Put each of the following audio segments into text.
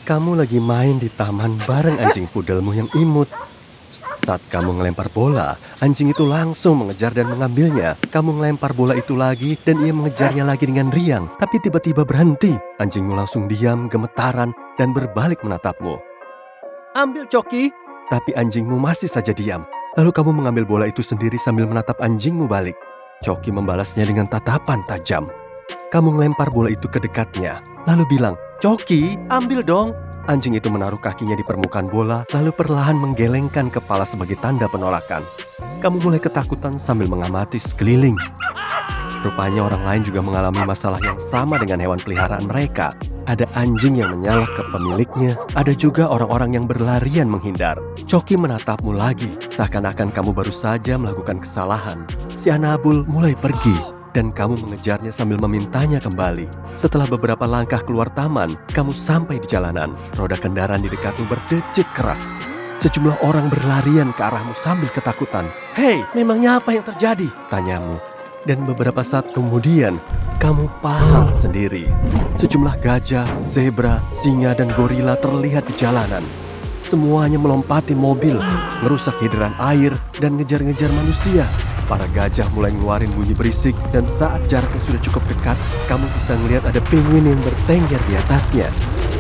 Kamu lagi main di taman bareng anjing pudelmu yang imut. Saat kamu ngelempar bola, anjing itu langsung mengejar dan mengambilnya. Kamu ngelempar bola itu lagi dan ia mengejarnya lagi dengan riang. Tapi tiba-tiba berhenti. Anjingmu langsung diam, gemetaran, dan berbalik menatapmu. Ambil Coki! Tapi anjingmu masih saja diam. Lalu kamu mengambil bola itu sendiri sambil menatap anjingmu balik. Coki membalasnya dengan tatapan tajam. Kamu melempar bola itu ke dekatnya, lalu bilang, "Coki, ambil dong." Anjing itu menaruh kakinya di permukaan bola, lalu perlahan menggelengkan kepala sebagai tanda penolakan. Kamu mulai ketakutan sambil mengamati sekeliling. Rupanya orang lain juga mengalami masalah yang sama dengan hewan peliharaan mereka. Ada anjing yang menyalak ke pemiliknya, ada juga orang-orang yang berlarian menghindar. Coki menatapmu lagi, seakan-akan kamu baru saja melakukan kesalahan. Si Anabul mulai pergi, dan kamu mengejarnya sambil memintanya kembali. Setelah beberapa langkah keluar taman, kamu sampai di jalanan. Roda kendaraan di dekatmu berdecit keras. Sejumlah orang berlarian ke arahmu sambil ketakutan. "Hei, memangnya apa yang terjadi?" tanyamu. Dan beberapa saat kemudian, kamu paham sendiri. Sejumlah gajah, zebra, singa, dan gorila terlihat di jalanan. Semuanya melompati mobil, merusak hidran air, dan ngejar-ngejar manusia. Para gajah mulai ngeluarin bunyi berisik, dan saat jaraknya sudah cukup dekat, kamu bisa melihat ada penguin yang bertengger di atasnya.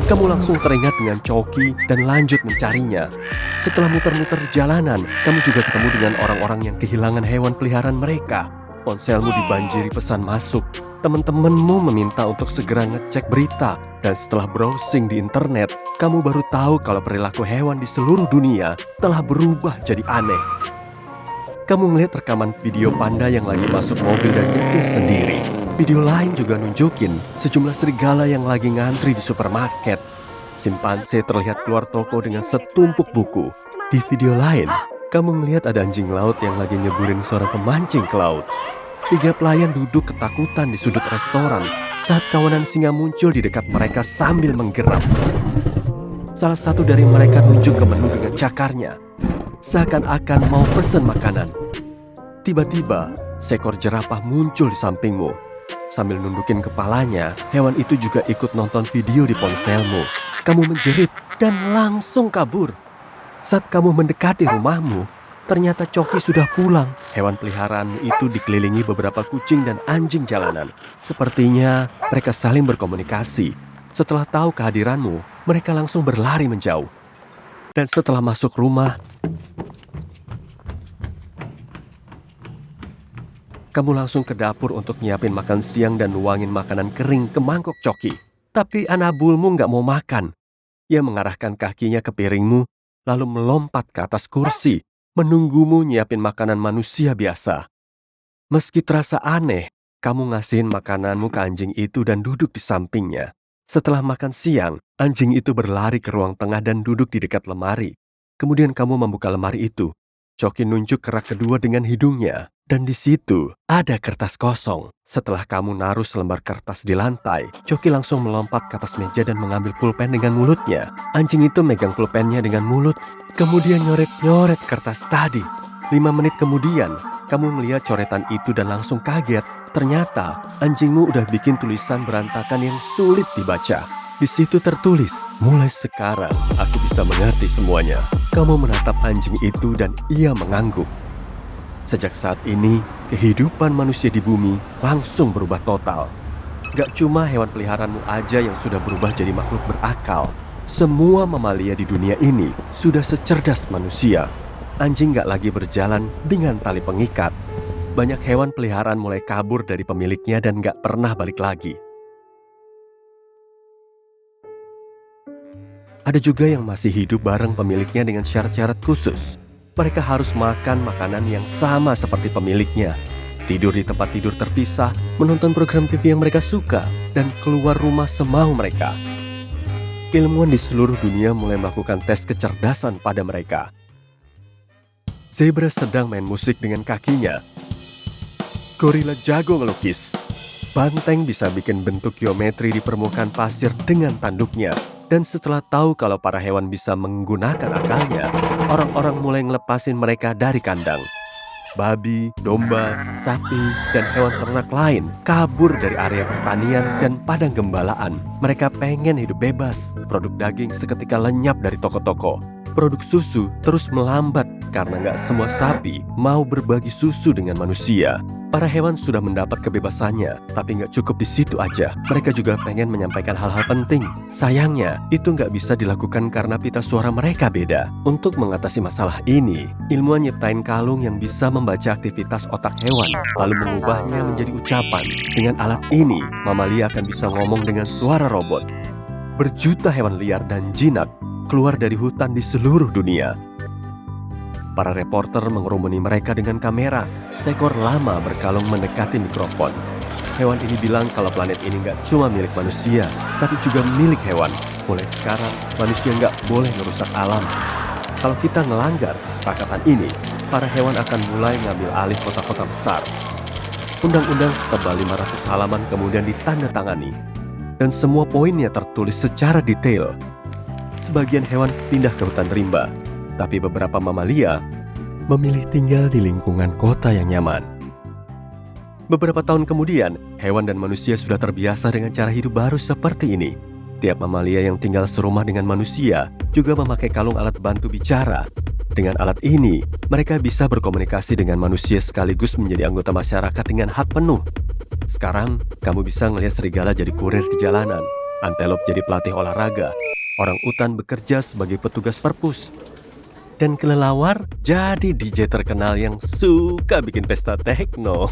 Kamu langsung teringat dengan Coki dan lanjut mencarinya. Setelah muter-muter di jalanan, kamu juga ketemu dengan orang-orang yang kehilangan hewan peliharaan mereka. Ponselmu dibanjiri pesan masuk. Teman-temanmu meminta untuk segera ngecek berita. Dan setelah browsing di internet, kamu baru tahu kalau perilaku hewan di seluruh dunia telah berubah jadi aneh. Kamu melihat rekaman video panda yang lagi masuk mobil dan nyetir sendiri. Video lain juga nunjukin sejumlah serigala yang lagi ngantri di supermarket. Simpanse terlihat keluar toko dengan setumpuk buku. Di video lain, kamu melihat ada anjing laut yang lagi nyeburin seorang pemancing ke laut. 3 pelayan duduk ketakutan di sudut restoran saat kawanan singa muncul di dekat mereka sambil menggeram. Salah satu dari mereka nunjuk ke menu dengan cakarnya, seakan-akan mau pesen makanan. Tiba-tiba, seekor jerapah muncul di sampingmu. Sambil nundukin kepalanya, hewan itu juga ikut nonton video di ponselmu. Kamu menjerit dan langsung kabur. Saat kamu mendekati rumahmu, ternyata Coki sudah pulang. Hewan peliharaanmu itu dikelilingi beberapa kucing dan anjing jalanan. Sepertinya mereka saling berkomunikasi. Setelah tahu kehadiranmu, mereka langsung berlari menjauh. Dan setelah masuk rumah, kamu langsung ke dapur untuk nyiapin makan siang dan nuangin makanan kering ke mangkok Coki. Tapi Anabulmu nggak mau makan. Ia mengarahkan kakinya ke piringmu, lalu melompat ke atas kursi, menunggumu nyiapin makanan manusia biasa. Meski terasa aneh, kamu ngasihin makananmu ke anjing itu dan duduk di sampingnya. Setelah makan siang, anjing itu berlari ke ruang tengah dan duduk di dekat lemari. Kemudian kamu membuka lemari itu. Coki nunjuk kerak kedua dengan hidungnya. Dan di situ ada kertas kosong. Setelah kamu naruh selembar kertas di lantai, Coki langsung melompat ke atas meja dan mengambil pulpen dengan mulutnya. Anjing itu megang pulpennya dengan mulut, kemudian nyoret-nyoret kertas tadi. 5 menit kemudian, kamu melihat coretan itu dan langsung kaget. Ternyata anjingmu udah bikin tulisan berantakan yang sulit dibaca. Di situ tertulis, "Mulai sekarang aku bisa mengerti semuanya." Kamu menatap anjing itu dan ia mengangguk. Sejak saat ini, kehidupan manusia di bumi langsung berubah total. Gak cuma hewan peliharaanmu aja yang sudah berubah jadi makhluk berakal. Semua mamalia di dunia ini sudah secerdas manusia. Anjing gak lagi berjalan dengan tali pengikat. Banyak hewan peliharaan mulai kabur dari pemiliknya dan gak pernah balik lagi. Ada juga yang masih hidup bareng pemiliknya dengan syarat-syarat khusus. Mereka harus makan makanan yang sama seperti pemiliknya, tidur di tempat tidur terpisah, menonton program TV yang mereka suka, dan keluar rumah semau mereka. Ilmuwan di seluruh dunia mulai melakukan tes kecerdasan pada mereka. Zebra sedang main musik dengan kakinya. Gorila jago ngelukis. Banteng bisa bikin bentuk geometri di permukaan pasir dengan tanduknya. Dan setelah tahu kalau para hewan bisa menggunakan akalnya, orang-orang mulai ngelepasin mereka dari kandang. babi, domba, sapi, dan hewan ternak lain kabur dari area pertanian dan padang gembalaan. Mereka pengen hidup bebas. Produk daging seketika lenyap dari toko-toko. Produk susu terus melambat karena nggak semua sapi mau berbagi susu dengan manusia. Para hewan sudah mendapat kebebasannya, tapi nggak cukup di situ aja. Mereka juga pengen menyampaikan hal-hal penting. Sayangnya, itu nggak bisa dilakukan karena pita suara mereka beda. Untuk mengatasi masalah ini, ilmuwan nyiptain kalung yang bisa membaca aktivitas otak hewan, lalu mengubahnya menjadi ucapan. Dengan alat ini, mamalia akan bisa ngomong dengan suara robot. Berjuta hewan liar dan jinak keluar dari hutan di seluruh dunia. Para reporter mengerumuni mereka dengan kamera. Seekor lama berkalung mendekati mikrofon. Hewan ini bilang kalau planet ini nggak cuma milik manusia, tapi juga milik hewan. Mulai sekarang, manusia nggak boleh merusak alam. Kalau kita melanggar kesepakatan ini, para hewan akan mulai ngambil alih kota-kota besar. Undang-undang setebal 500 halaman kemudian ditandatangani. Dan semua poinnya tertulis secara detail. Sebagian hewan pindah ke hutan rimba, tapi beberapa mamalia memilih tinggal di lingkungan kota yang nyaman. Beberapa tahun kemudian, hewan dan manusia sudah terbiasa dengan cara hidup baru seperti ini. Tiap mamalia yang tinggal serumah dengan manusia juga memakai kalung alat bantu bicara. Dengan alat ini, mereka bisa berkomunikasi dengan manusia sekaligus menjadi anggota masyarakat dengan hak penuh. Sekarang, kamu bisa ngelihat serigala jadi kurir di jalanan, antelop jadi pelatih olahraga, orang utan bekerja sebagai petugas perpus, dan kelelawar jadi DJ terkenal yang suka bikin pesta tekno.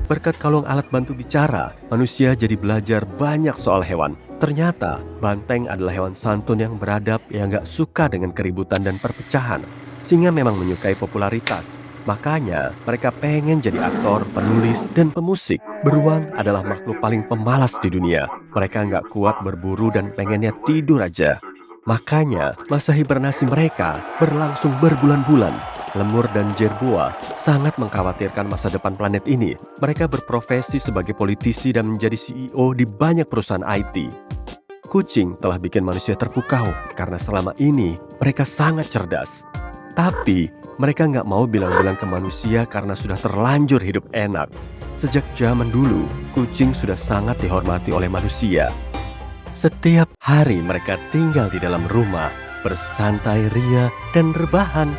Berkat kalung alat bantu bicara, manusia jadi belajar banyak soal hewan. Ternyata, banteng adalah hewan santun yang beradab yang gak suka dengan keributan dan perpecahan. Singa memang menyukai popularitas. Makanya, mereka pengen jadi aktor, penulis, dan pemusik. Beruang adalah makhluk paling pemalas di dunia. Mereka nggak kuat berburu dan pengennya tidur aja. Makanya, masa hibernasi mereka berlangsung berbulan-bulan. Lemur dan jerboa sangat mengkhawatirkan masa depan planet ini. Mereka berprofesi sebagai politisi dan menjadi CEO di banyak perusahaan IT. Kucing telah bikin manusia terpukau karena selama ini mereka sangat cerdas. Tapi, mereka nggak mau bilang-bilang ke manusia karena sudah terlanjur hidup enak. Sejak zaman dulu, kucing sudah sangat dihormati oleh manusia. Setiap hari mereka tinggal di dalam rumah, bersantai ria dan rebahan.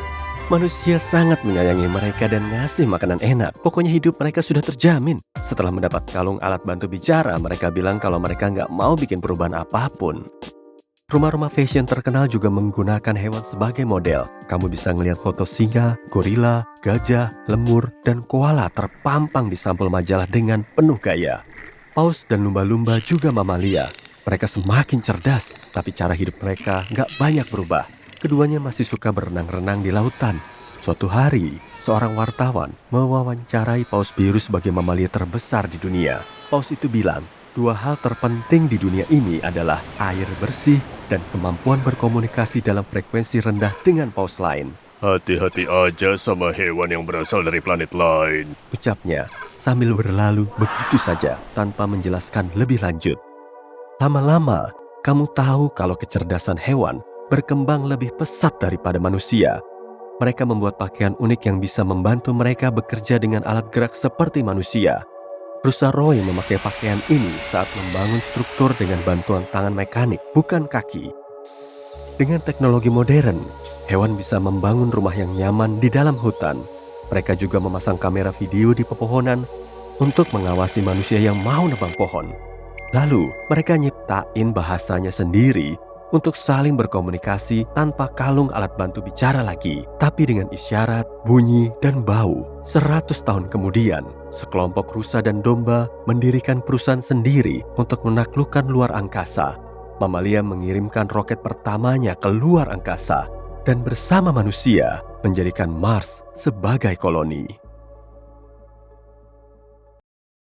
Manusia sangat menyayangi mereka dan ngasih makanan enak. Pokoknya hidup mereka sudah terjamin. Setelah mendapat kalung alat bantu bicara, mereka bilang kalau mereka nggak mau bikin perubahan apapun. Rumah-rumah fashion terkenal juga menggunakan hewan sebagai model. Kamu bisa ngelihat foto singa, gorila, gajah, lemur, dan koala terpampang di sampul majalah dengan penuh gaya. Paus dan lumba-lumba juga mamalia. Mereka semakin cerdas, tapi cara hidup mereka nggak banyak berubah. Keduanya masih suka berenang-renang di lautan. Suatu hari, seorang wartawan mewawancarai paus biru sebagai mamalia terbesar di dunia. Paus itu bilang, dua hal terpenting di dunia ini adalah air bersih dan kemampuan berkomunikasi dalam frekuensi rendah dengan paus lain. Hati-hati aja sama hewan yang berasal dari planet lain, ucapnya sambil berlalu begitu saja tanpa menjelaskan lebih lanjut. Lama-lama, kamu tahu kalau kecerdasan hewan berkembang lebih pesat daripada manusia. Mereka membuat pakaian unik yang bisa membantu mereka bekerja dengan alat gerak seperti manusia. Rusa Roy memakai pakaian ini saat membangun struktur dengan bantuan tangan mekanik, bukan kaki. Dengan teknologi modern, hewan bisa membangun rumah yang nyaman di dalam hutan. Mereka juga memasang kamera video di pepohonan untuk mengawasi manusia yang mau nebang pohon. Lalu, mereka nyiptain bahasanya sendiri untuk saling berkomunikasi tanpa kalung alat bantu bicara lagi, tapi dengan isyarat, bunyi, dan bau. 100 tahun kemudian, sekelompok rusa dan domba mendirikan perusahaan sendiri untuk menaklukkan luar angkasa. Mamalia mengirimkan roket pertamanya ke luar angkasa dan bersama manusia menjadikan Mars sebagai koloni.